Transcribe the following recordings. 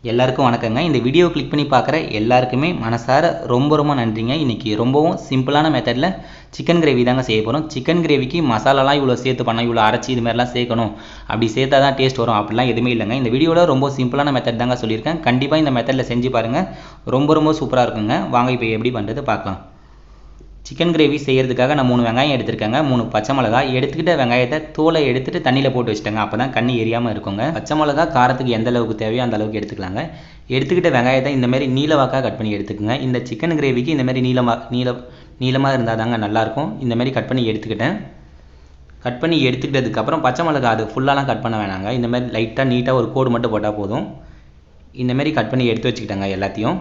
எல்லாருக்கும் வணக்கங்க. இந்த வீடியோ கிளிக் பண்ணி பார்க்குற எல்லாருக்குமே மனசார ரொம்ப நன்றிங்க. இன்றைக்கி ரொம்பவும் சிம்பிளான மெத்தடில் சிக்கன் கிரேவி தாங்க செய்ய போகிறோம். சிக்கன் கிரேவிக்கு மசாலாலாம் இவ்வளோ சேர்த்து பண்ணோம், இவ்வளோ அரைச்சி இது மாதிரிலாம் சேர்க்கணும், அப்படி சேர்த்தா தான் டேஸ்ட் வரும் அப்படிலாம் எதுவுமே இல்லைங்க. இந்த வீடியோவில் ரொம்ப சிம்பிளான மெத்தட் தாங்க சொல்லியிருக்கேன். கண்டிப்பாக இந்த மெத்தடில் செஞ்சு பாருங்கள், ரொம்ப சூப்பராக இருக்குங்க. வாங்க இப்போ எப்படி பண்ணுறது பார்க்கலாம். சிக்கன் கிரேவி செய்கிறதுக்காக நான் 3 வெங்காயம் எடுத்துருக்கேங்க, 3 பச்சை மிளகாய் எடுத்துக்கிட்ட வெங்காயத்தை தோலை எடுத்துகிட்டு தண்ணியில் போட்டு வச்சுட்டேங்க. அப்போ தான் கண்ணி எரியாமல் இருக்குங்க. பச்சை மிளகா காரத்துக்கு எந்த அளவுக்கு தேவையோ அந்த அளவுக்கு எடுத்துக்கலாங்க. எடுத்துக்கிட்ட வெங்காயத்தை இந்தமாரி நீளவாக்காக கட் பண்ணி எடுத்துக்கோங்க. இந்த சிக்கன் கிரேவிக்கு இந்தமாரி நீளமாக இருந்தால் தாங்க நல்லாயிருக்கும். இந்தமாரி கட் பண்ணி எடுத்துக்கிட்டேன். கட் பண்ணி எடுத்துக்கிட்டதுக்கப்புறம் பச்சை மிளகா அது ஃபுல்லாலாம் கட் பண்ண வேணாங்க. இந்தமாதிரி லைட்டாக நீட்டாக ஒரு கோடு மட்டும் போட்டால் போதும். இந்தமாரி கட் பண்ணி எடுத்து வச்சுக்கிட்டேங்க எல்லாத்தையும்.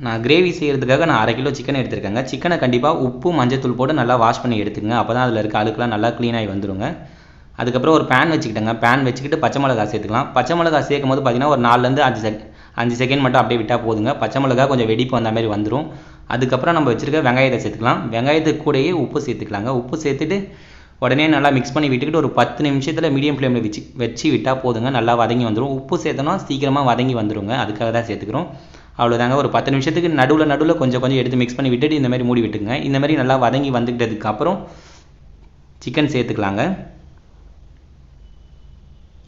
நான் கிரேவி செய்கிறதுக்காக நான் 1/2 கிலோ சிக்கன் எடுத்துருக்கேங்க. சிக்கனை கண்டிப்பாக உப்பு மஞ்சத்தூள் போட்டு நல்லா வாஷ் பண்ணி எடுத்துக்கங்க. அப்போ தான் அதில் இருக்க அழுக்கெலாம் நல்லா க்ளீனாகி வந்துடுங்க. அதுக்கப்புறம் ஒரு பேன் வச்சுக்கிட்டேங்க. பேன் வச்சுக்கிட்டு பச்சை மிளகா சேர்த்துக்கலாம். பச்சை மிளகா சேர்க்கும் போது பார்த்திங்கன்னா ஒரு 4லேருந்து 5 செகண்ட் மட்டும் அப்படியே விட்டால் போதுங்க. பச்சை மிளகா கொஞ்சம் வெடிப்பு வந்த மாதிரி வந்துடும். அதுக்கப்புறம் நம்ம வச்சுருக்க வெங்காயத்தை சேர்த்துக்கலாம். வெங்காயத்துக்கு கூடயே உப்பு சேர்த்துக்கலாங்க. உப்பு சேர்த்துட்டு உடனே நல்லா மிக்ஸ் பண்ணி விட்டுக்கிட்டு ஒரு 10 நிமிஷத்தில் மீடியம் ஃப்ளேமில் வச்சு விட்டால் போதுங்க. நல்லா வதங்கி வந்துடும். உப்பு சேர்த்தோன்னா சீக்கிரமாக வதங்கி வந்துடுங்க. அதுக்காக தான் சேர்த்துக்கிறோம். அவ்வளோதாங்க. ஒரு 10 நிமிஷத்துக்கு நடுவில் கொஞ்சம் எடுத்து மிக்ஸ் பண்ணி விட்டுட்டு இந்தமாதிரி மூடி விட்டுக்குங்க. இந்தமாதிரி நல்லா வதங்கி வந்துக்கிட்டதுக்கப்புறம் சிக்கன் சேர்த்துக்கலாங்க.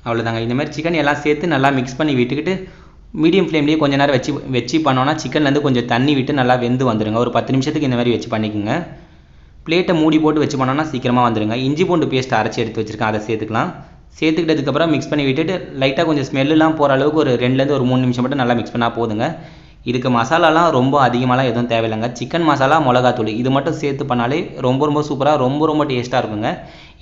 அவ்வளோதாங்க. இந்தமாதிரி சிக்கன் எல்லாம் சேர்த்து நல்லா மிக்ஸ் பண்ணி விட்டுக்கிட்டு மீடியம் ஃப்ளேம்லேயே கொஞ்சம் நேரம் வச்சு பண்ணோன்னா சிக்கன்லேருந்து கொஞ்சம் தண்ணி விட்டு நல்லா வெந்து வந்துடுங்க. ஒரு 10 நிமிஷத்துக்கு இந்தமாதிரி வச்சு பண்ணிக்கோங்க. பிளேட்டை மூடி போட்டு வச்சு பண்ணோன்னா சீக்கிரமாக வந்துடுங்க. இஞ்சி பூண்டு பேஸ்ட் அரைச்சி எடுத்து வச்சுருக்கேன், அதை சேர்த்துக்கலாம். சேர்த்துக்கிட்டதுக்கப்புறம் மிக்ஸ் பண்ணி விட்டுட்டு லைட்டாக கொஞ்சம் ஸ்மெல்லாம் போகிற அளவுக்கு ஒரு 2லேருந்து ஒரு 3 நிமிஷம் மட்டும் நல்லா மிக்ஸ் பண்ணால் போதுங்க. இதுக்கு மசாலாலாம் ரொம்ப அதிகமாகலாம் எதுவும் தேவையில்லைங்க. சிக்கன் மசாலா, மிளகாத்தூள் இது மட்டும் சேர்த்து பண்ணாலே ரொம்ப சூப்பராக ரொம்ப டேஸ்ட்டாக இருக்குங்க.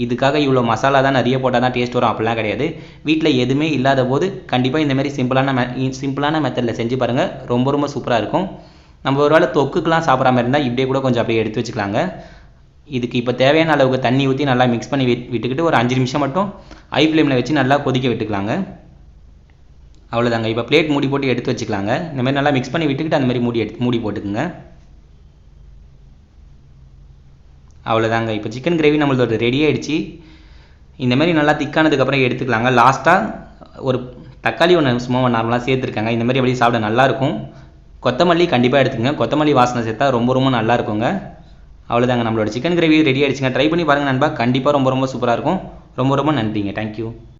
இதுக்காக இவ்வளோ மசாலா தான் நிறைய போட்டால் தான் டேஸ்ட் வரும் அப்படிலாம் கிடையாது. வீட்டில் எதுவுமே இல்லாத போது கண்டிப்பாக இந்தமாதிரி சிம்பிளான மெத்தடில் செஞ்சு பாருங்கள். ரொம்ப சூப்பராக இருக்கும். நம்ம ஒரு வேளை தொக்குக்கெலாம் சாப்பிட்ற இருந்தால் இப்படியே கூட கொஞ்சம் அப்படியே எடுத்து வச்சுக்கலாங்க. இதுக்கு இப்போ தேவையான அளவுக்கு தண்ணி ஊற்றி நல்லா மிக்ஸ் பண்ணி விட்டுக்கிட்டு ஒரு 5 நிமிஷம் மட்டும் ஹை ஃப்ளேமில் வச்சு நல்லா கொதிக்க விட்டுக்கலாங்க. அவ்வளோதாங்க. இப்போ பிளேட் மூடி போட்டு எடுத்து வச்சுக்கலாங்க. இந்தமாதிரி நல்லா மிக்ஸ் பண்ணி விட்டுக்கிட்டு அந்தமாதிரி மூடி போட்டுக்குங்க. அவ்வளோதாங்க. இப்போ சிக்கன் கிரேவி நம்மளோட ரெடி ஆகிடுச்சு. இந்தமாதிரி நல்லா திக்கானதுக்கப்புறம் எடுத்துக்கலாங்க. லாஸ்ட்டாக ஒரு தக்காளி ஒன்று சும்மா நார்மலாக சேர்த்துருக்காங்க. இந்தமாதிரி அப்படியே சாப்பிட நல்லாயிருக்கும். கொத்தமல்லி கண்டிப்பாக எடுத்துக்கங்க. கொத்தமல்லி வாசனை சேர்த்தா ரொம்ப நல்லா இருக்குங்க. அவ்வளோதாங்க. நம்மளோட சிக்கன் கிரேவி ரெடி ஆகிடுச்சுங்க. ட்ரை பண்ணி பாருங்கள் நண்பா. கண்டிப்பாக ரொம்ப சூப்பராக இருக்கும். ரொம்ப நன்றிங்க. தேங்க்யூ.